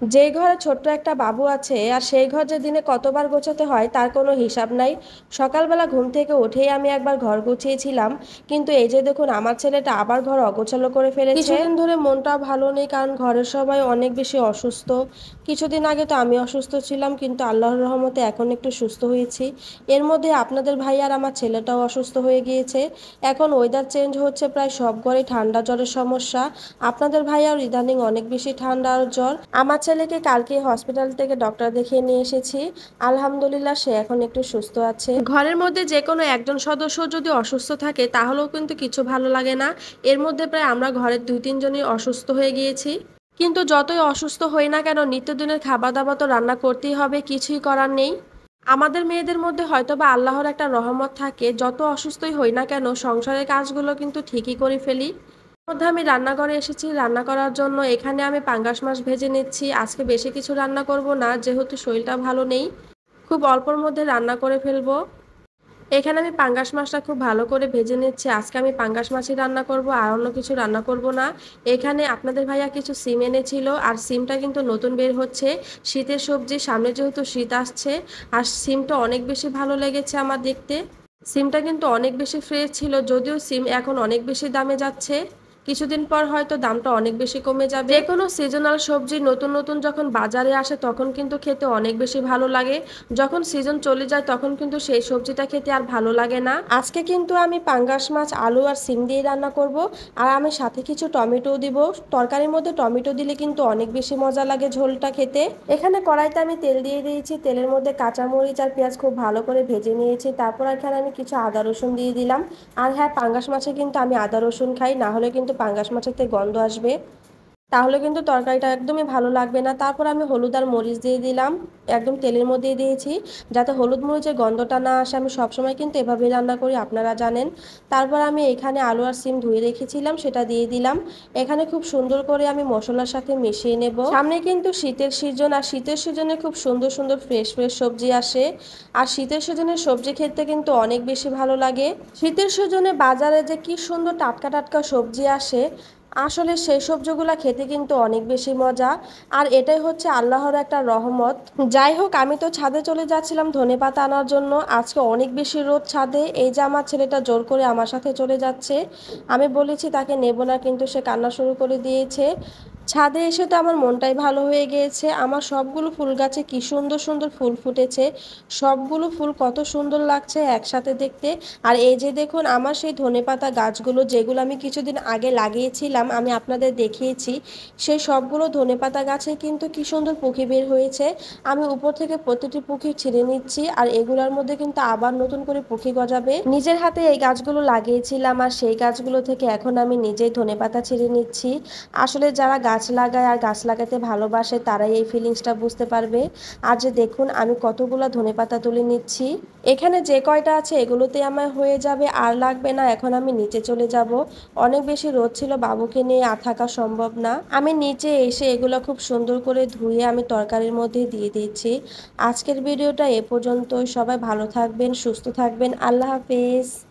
যে ঘরে ছোট্ট একটা বাবু আছে আর সেই ঘর যে দিনে কতবার গোছাতে হয় তার কোনো হিসাব নাই। সকালবেলা ঘুম থেকে উঠেই আমি একবার ঘর গুছিয়েছিলাম, কিন্তু এই যে দেখুন আমার ছেলেটা আবার ঘর অগোছালো করে ফেলেছে। কিছুদিন ধরে মনটাও ভালো নেই, কারণ ঘরের সবাই অনেক বেশি অসুস্থ। কিছুদিন আগে তো আমি অসুস্থ ছিলাম, কিন্তু আল্লাহর রহমতে এখন একটু সুস্থ হয়েছি। এর মধ্যে আপনাদের ভাই আর আমার ছেলেটাও অসুস্থ হয়ে গিয়েছে। এখন ওয়েদার চেঞ্জ হচ্ছে, প্রায় সব ঘরেই ঠান্ডা জ্বরের সমস্যা। আপনাদের ভাইয়ার ইদানিং অনেক বেশি ঠান্ডা আর জ্বর। আমার ছেলেকে কালকে হসপিটাল থেকে ডক্টর দেখিয়ে নিয়ে এসেছি। আলহামদুলিল্লাহ, সে এখন একটু সুস্থ আছে। ঘরের মধ্যে যে কোনো একজন সদস্য যদি অসুস্থ থাকে তাহলেও কিন্তু কিছু ভালো লাগে না। এর মধ্যে প্রায় আমরা ঘরের 2-3 জনই অসুস্থ হয়ে গিয়েছি। কিন্তু যতই অসুস্থ হই না কেন, নিত্যদিনের খাবার দাবার তো রান্না করতেই হবে, কিছুই করার নেই। আমাদের মেয়েদের মধ্যে হয়তোবা আল্লাহর একটা রহমত থাকে, যত অসুস্থই হই না কেন সংসারের কাজগুলো কিন্তু ঠিকই করে ফেলি। মধ্যে আমি রান্নাঘরে এসেছি রান্না করার জন্য। এখানে আমি পাঙ্গাস মাছ ভেজে নিচ্ছি। আজকে বেশি কিছু রান্না করব না, যেহেতু শরীরটা ভালো নেই। খুব অল্পর মধ্যে রান্না করে ফেলবো। এখানে আমি পাঙ্গাস মাছটা খুব ভালো করে ভেজে নিচ্ছি। আজকে আমি পাঙ্গাস মাছই রান্না করব, আর অন্য কিছু রান্না করব না। এখানে আপনাদের ভাইয়া কিছু সিম এনেছিল, আর সিমটা কিন্তু নতুন বের হচ্ছে। শীতের সবজি, সামনে যেহেতু শীত আসছে। আর সিমটা অনেক বেশি ভালো লেগেছে আমার দেখতে। সিমটা কিন্তু অনেক বেশি ফ্রেশ ছিল, যদিও সিম এখন অনেক বেশি দামে যাচ্ছে। কিছুদিন পর হয়তো দামটা অনেক বেশি কমে যাবে। যে কোনো সিজনাল সবজি নতুন নতুন যখন বাজারে আসে তখন কিন্তু খেতে অনেক বেশি ভালো লাগে। যখন সিজন চলে যায় তখন কিন্তু সেই সবজিটা খেতে আর ভালো লাগে না। আজকে কিন্তু আমি পাঙ্গাস মাছ, আলু আর সিম দিয়ে রান্না করব। আর আমি সাথে কিছু টমেটো দিব। তরকারির মধ্যে টমেটো দিলে কিন্তু অনেক বেশি মজা লাগে ঝোলটা খেতে। এখানে কড়াইতে আমি তেল দিয়ে দিয়েছি। তেলের মধ্যে কাঁচামরিচ আর পেঁয়াজ খুব ভালো করে ভেজে নিয়েছি। তারপর এখানে আমি কিছু আদা রসুন দিয়ে দিলাম। আর হ্যাঁ, পাঙ্গাস মাছে কিন্তু আমি আদা রসুন খাই, না হলে কিন্তু পাঙ্গাস মাছেতে গন্ধ আসবে। তাহলে কিন্তু তরকারিটা একদমই ভালো লাগবে না। তারপর আমি হলুদ আর মরিচ দিয়ে দিলাম। একদম তেলের মধ্যেই দিয়েছি, যাতে হলুদ মরিচের গন্ধটা না আসে। আমি সবসময় কিন্তু এভাবেই রান্না করি, আপনারা জানেন। তারপর আমি এখানে আলু আর সিম ধুয়ে রেখেছিলাম, সেটা দিয়ে দিলাম। এখানে খুব সুন্দর করে আমি মশলার সাথে মিশিয়ে নেব। সামনে কিন্তু শীতের সিজন, আর শীতের সিজনে খুব সুন্দর সুন্দর ফ্রেশ ফ্রেশ সবজি আসে। আর শীতের সিজনের সবজি খেতে কিন্তু অনেক বেশি ভালো লাগে। শীতের সিজনে বাজারে যে কি সুন্দর টাটকা টাটকা সবজি আসে, আসলে সেই সবজিগুলো খেতে কিন্তু অনেক বেশি মজা। আর এটাই হচ্ছে আল্লাহর একটা রহমত। যাই হোক, আমি তো ছাদে চলে যাচ্ছিলাম ধনেপাতা আনার জন্য। আজকে অনেক বেশি রোদ ছাদে। এই যে আমার ছেলেটা জোর করে আমার সাথে চলে যাচ্ছে। আমি বলেছি তাকে নেব না, কিন্তু সে কান্না শুরু করে দিয়েছে। ছাদে এসে তো আমার মনটাই ভালো হয়ে গিয়েছে। আমার সবগুলো ফুল গাছে কি সুন্দর সুন্দর ফুল ফুটেছে। সবগুলো ফুল কত সুন্দর লাগছে একসাথে দেখতে। আর এই যে দেখুন আমার সেই ধনেপাতা গাছগুলো, যেগুলো আমি কিছুদিন আগে লাগিয়েছিলাম, আমি আপনাদের দেখিয়েছি। সেই সবগুলো ধনেপাতা গাছে কিন্তু কি সুন্দর পুঁকি বের হয়েছে। আমি উপর থেকে প্রতিটি পুঁকি ছিঁড়ে নিচ্ছি, আর এগুলোর মধ্যে কিন্তু আবার নতুন করে পুঁকি গজাবে। নিজের হাতে এই গাছগুলো লাগিয়েছিলাম, আর সেই গাছগুলো থেকে এখন আমি নিজেই ধনেপাতা ছিঁড়ে নিচ্ছি। আসলে যারা গাছ লাগায় আর গাছ লাগাতে ভালোবাসে তারাই এই ফিলিংসটা বুঝতে পারবে। আর যে দেখুন আমি কতগুলো ধনেপাতা তুলে নিচ্ছি। এখানে যে কয়টা আছে এগুলোতে আমার হয়ে যাবে, আর লাগবে না। এখন আমি নিচে চলে যাব। অনেক বেশি রোদ ছিল, বাবুকে নিয়ে আর থাকা সম্ভব না। আমি নিচে এসে এগুলো খুব সুন্দর করে ধুয়ে আমি তরকারির মধ্যে দিয়ে দিচ্ছি। আজকের ভিডিওটা এ পর্যন্তই। সবাই ভালো থাকবেন, সুস্থ থাকবেন। আল্লাহ হাফেজ।